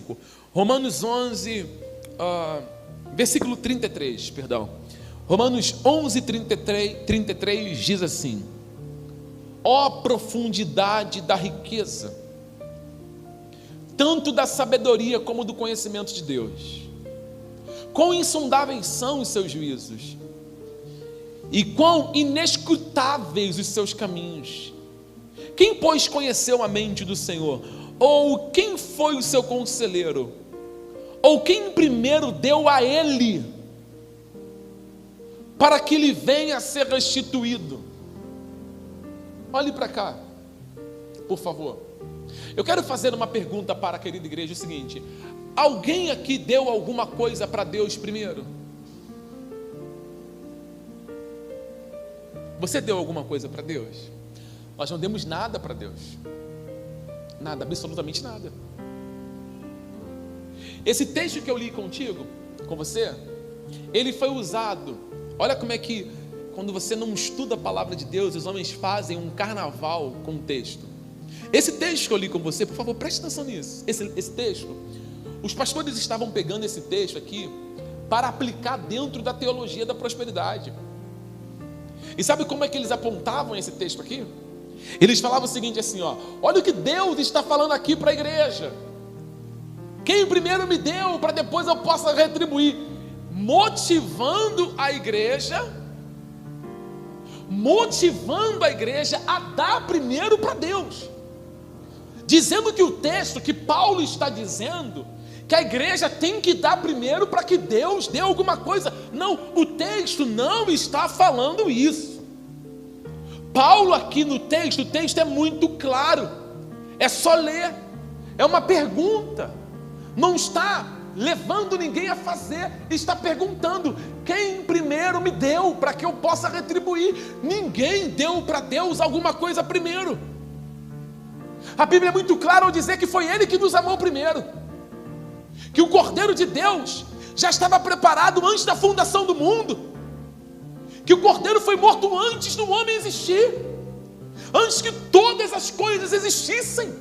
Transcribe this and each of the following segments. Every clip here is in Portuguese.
35. Romanos 11, versículo 33, perdão. Romanos 11, 33 diz assim: ó profundidade da riqueza, tanto da sabedoria como do conhecimento de Deus. Quão insondáveis são os seus juízos, e quão inescrutáveis os seus caminhos. Quem, pois, conheceu a mente do Senhor? Ou quem foi o seu conselheiro? Ou quem primeiro deu a ele, para que lhe venha a ser restituído? Olhe para cá, por favor. Eu quero fazer uma pergunta para a querida igreja, o seguinte: alguém aqui deu alguma coisa para Deus primeiro? Você deu alguma coisa para Deus? Nós não demos nada para Deus. Nada, absolutamente nada. Esse texto que eu li contigo, com você, ele foi usado. Olha como é que, quando você não estuda a palavra de Deus, os homens fazem um carnaval com o texto. Esse texto que eu li com você, por favor, preste atenção nisso. Esse texto, os pastores estavam pegando esse texto aqui para aplicar dentro da teologia da prosperidade. E sabe como é que eles apontavam esse texto aqui? Eles falavam o seguinte assim, ó: olha o que Deus está falando aqui para a igreja. Quem primeiro me deu, para depois eu possa retribuir. Motivando a igreja a dar primeiro para Deus. Dizendo que o texto que Paulo está dizendo, que a igreja tem que dar primeiro para que Deus dê alguma coisa. Não, o texto não está falando isso. Paulo aqui no texto, o texto é muito claro, é só ler, é uma pergunta, não está levando ninguém a fazer, está perguntando: quem primeiro me deu para que eu possa retribuir? Ninguém deu para Deus alguma coisa primeiro. A Bíblia é muito clara ao dizer que foi Ele que nos amou primeiro, que o Cordeiro de Deus já estava preparado antes da fundação do mundo, que o Cordeiro foi morto antes do homem existir, antes que todas as coisas existissem.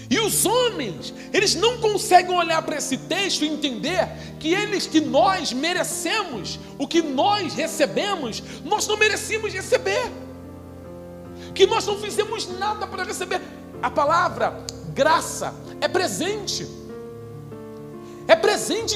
E os homens, eles não conseguem olhar para esse texto e entender que nós merecemos o que nós recebemos, nós não merecíamos receber, que nós não fizemos nada para receber. A palavra graça é presente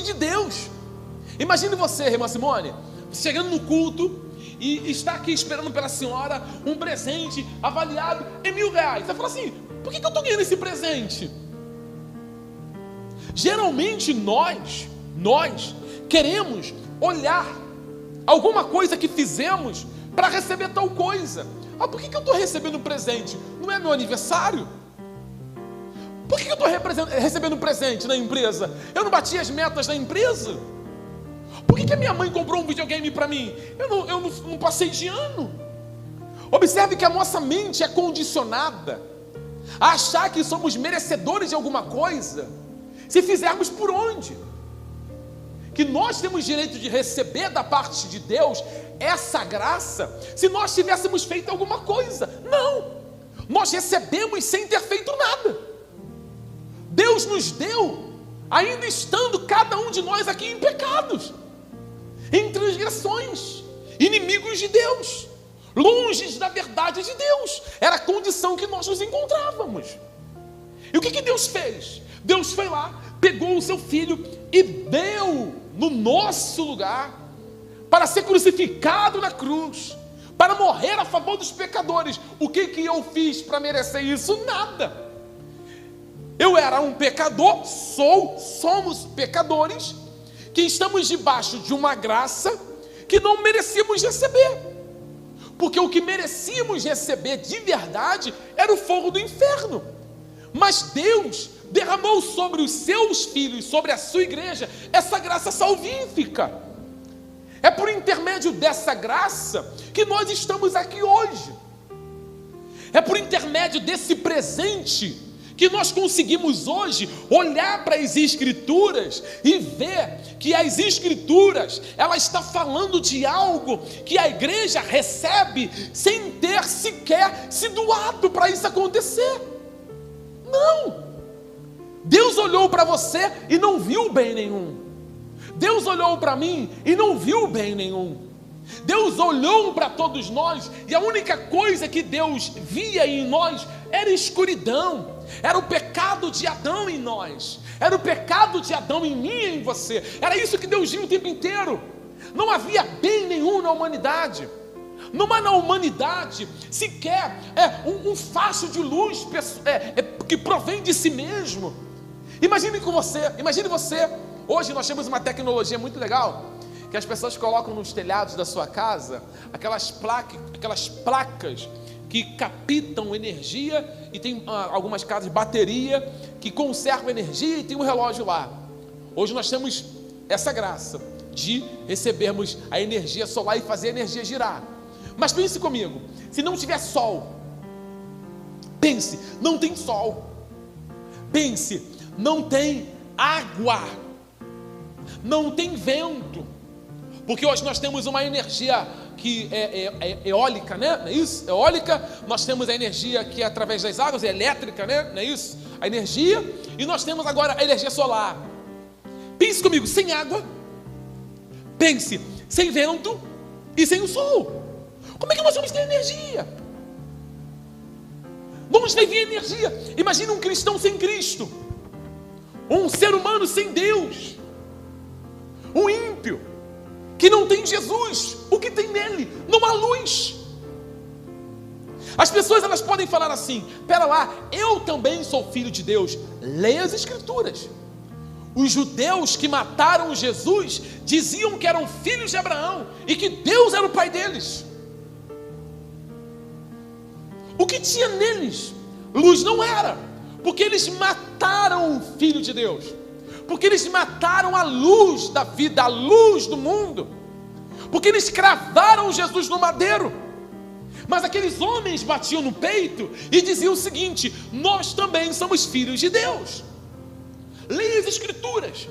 de Deus. Imagine você, irmã Simone, chegando no culto e está aqui esperando pela senhora um presente avaliado em R$1.000. Você fala assim: por que eu estou ganhando esse presente? Geralmente nós queremos olhar alguma coisa que fizemos para receber tal coisa. Por que eu estou recebendo presente? Não é meu aniversário? Por que eu estou recebendo presente na empresa? Eu não bati as metas da empresa? Por que a minha mãe comprou um videogame para mim? Eu não passei de ano. Observe que a nossa mente é condicionada a achar que somos merecedores de alguma coisa, se fizermos por onde? Que nós temos direito de receber da parte de Deus essa graça, se nós tivéssemos feito alguma coisa. Não, nós recebemos sem ter feito nada. Deus nos deu, ainda estando cada um de nós aqui em pecados, em transgressões, inimigos de Deus, longe da verdade de Deus. Era a condição que nós nos encontrávamos. E o que Deus fez? Deus foi lá, pegou o seu filho e deu no nosso lugar, para ser crucificado na cruz, para morrer a favor dos pecadores. O que eu fiz para merecer isso? Nada. Eu era um pecador, somos pecadores, que estamos debaixo de uma graça que não merecíamos receber, porque o que merecíamos receber de verdade era o fogo do inferno. Mas Deus derramou sobre os seus filhos, sobre a sua igreja, essa graça salvífica. É por intermédio dessa graça que nós estamos aqui hoje. É por intermédio desse presente que nós conseguimos hoje olhar para as Escrituras e ver que as Escrituras, ela está falando de algo que a igreja recebe sem ter sequer se doado para isso acontecer. Não! Deus olhou para você e não viu bem nenhum. Deus olhou para mim e não viu bem nenhum. Deus olhou para todos nós e a única coisa que Deus via em nós era escuridão, era o pecado de Adão em nós, era o pecado de Adão em mim e em você. Era isso que Deus via o tempo inteiro. Não havia bem nenhum na humanidade. Não há na humanidade sequer um facho de luz que provém de si mesmo. Imagine você, hoje nós temos uma tecnologia muito legal, que as pessoas colocam nos telhados da sua casa aquelas placas que captam energia, e tem algumas casas bateria que conservam energia e tem um relógio lá. Hoje nós temos essa graça de recebermos a energia solar e fazer a energia girar. Mas pense comigo, se não tiver sol, pense, não tem sol, pense, não tem água, não tem vento, porque hoje nós temos uma energia que é eólica, né? Não é isso? Eólica, nós temos a energia que é através das águas, é elétrica, né? Não é isso? A energia, e nós temos agora a energia solar. Pense comigo, sem água, pense, sem vento e sem o sol. Como é que nós vamos ter energia? Vamos ter energia. Imagina um cristão sem Cristo, um ser humano sem Deus, um ímpio que não tem Jesus. O que tem nele? Não há luz. As pessoas, elas podem falar assim: pera lá, eu também sou filho de Deus. Leia as Escrituras. Os judeus que mataram Jesus diziam que eram filhos de Abraão e que Deus era o pai deles. O que tinha neles? Luz não era, porque eles mataram o Filho de Deus, porque eles mataram a luz da vida, a luz do mundo, porque eles cravaram Jesus no madeiro. Mas aqueles homens batiam no peito e diziam o seguinte: nós também somos filhos de Deus. Leia as Escrituras.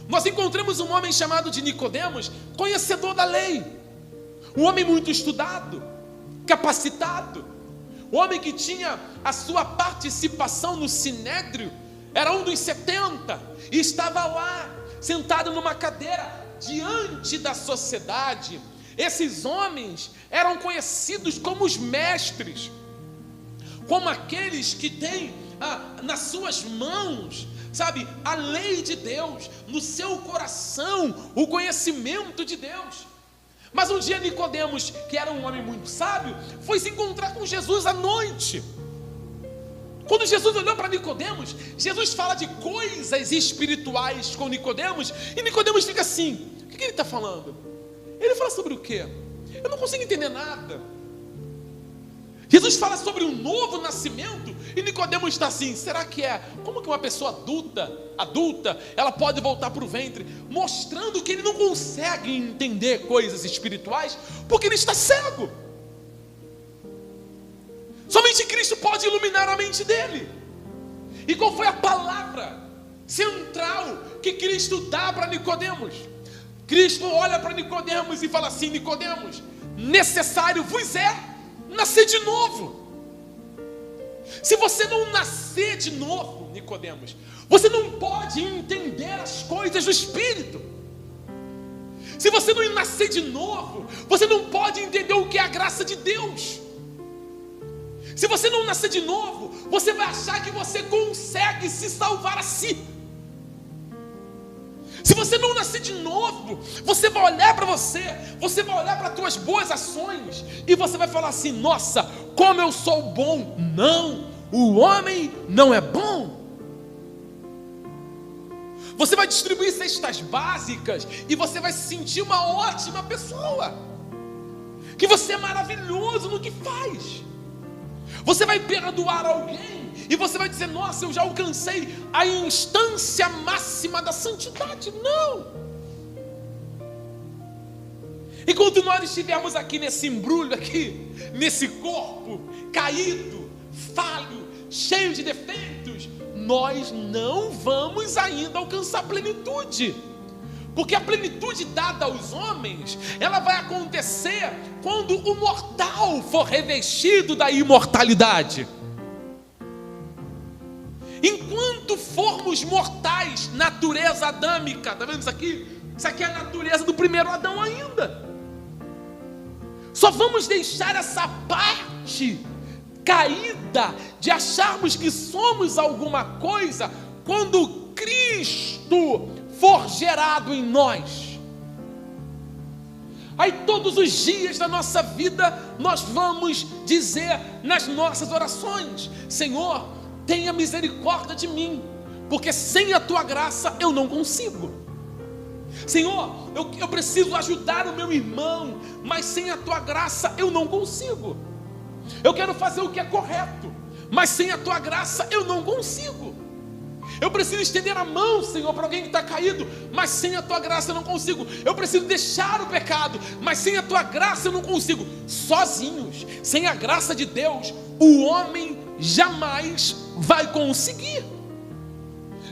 Nós encontramos um homem chamado de Nicodemos, conhecedor da lei, um homem muito estudado, capacitado, o homem que tinha a sua participação no Sinédrio, era um dos 70, e estava lá, sentado numa cadeira, diante da sociedade. Esses homens eram conhecidos como os mestres, como aqueles que têm nas suas mãos, sabe, a lei de Deus, no seu coração, o conhecimento de Deus. Mas um dia Nicodemos, que era um homem muito sábio, foi se encontrar com Jesus à noite. Quando Jesus olhou para Nicodemos, Jesus fala de coisas espirituais com Nicodemos, e Nicodemos fica assim: o que ele está falando? Ele fala sobre o quê? Eu não consigo entender nada. Jesus fala sobre um novo nascimento, e Nicodemos está assim: será que é? Como que uma pessoa adulta, ela pode voltar para o ventre? Mostrando que ele não consegue entender coisas espirituais, porque ele está cego. Somente Cristo pode iluminar a mente dele. E qual foi a palavra central que Cristo dá para Nicodemos? Cristo olha para Nicodemos e fala assim: Nicodemos, necessário vos é nascer de novo. Se você não nascer de novo, Nicodemos, você não pode entender as coisas do Espírito. Se você não nascer de novo, você não pode entender o que é a graça de Deus. Se você não nascer de novo, você vai achar que você consegue se salvar a si. Se você não nascer de novo, você vai olhar para você vai olhar para as tuas boas ações e você vai falar assim: nossa, como eu sou bom. Não, o homem não é bom. Você vai distribuir cestas básicas e você vai se sentir uma ótima pessoa, que você é maravilhoso no que faz. Você vai perdoar alguém e você vai dizer: nossa, eu já alcancei a instância máxima da santidade. Não. Enquanto nós estivermos aqui nesse embrulho aqui, nesse corpo caído, falho, cheio de defeitos, nós não vamos ainda alcançar a plenitude. Porque a plenitude dada aos homens, ela vai acontecer quando o mortal for revestido da imortalidade. Enquanto enquanto formos mortais, natureza adâmica, está vendo isso aqui? Isso aqui é a natureza do primeiro Adão ainda. Só vamos deixar essa parte caída de acharmos que somos alguma coisa quando Cristo for gerado em nós. Aí todos os dias da nossa vida nós vamos dizer nas nossas orações: Senhor, tenha misericórdia de mim, porque sem a tua graça eu não consigo. Senhor, eu preciso ajudar o meu irmão, mas sem a tua graça eu não consigo. Eu quero fazer o que é correto, mas sem a tua graça eu não consigo. Eu preciso estender a mão, Senhor, para alguém que está caído, mas sem a tua graça eu não consigo. Eu preciso deixar o pecado, mas sem a tua graça eu não consigo. Sozinhos, sem a graça de Deus, o homem jamais vai conseguir.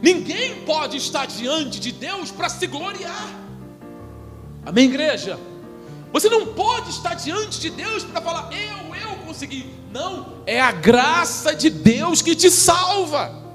Ninguém pode estar diante de Deus para se gloriar. Amém, igreja? Você não pode estar diante de Deus para falar: eu consegui. Não, é a graça de Deus que te salva.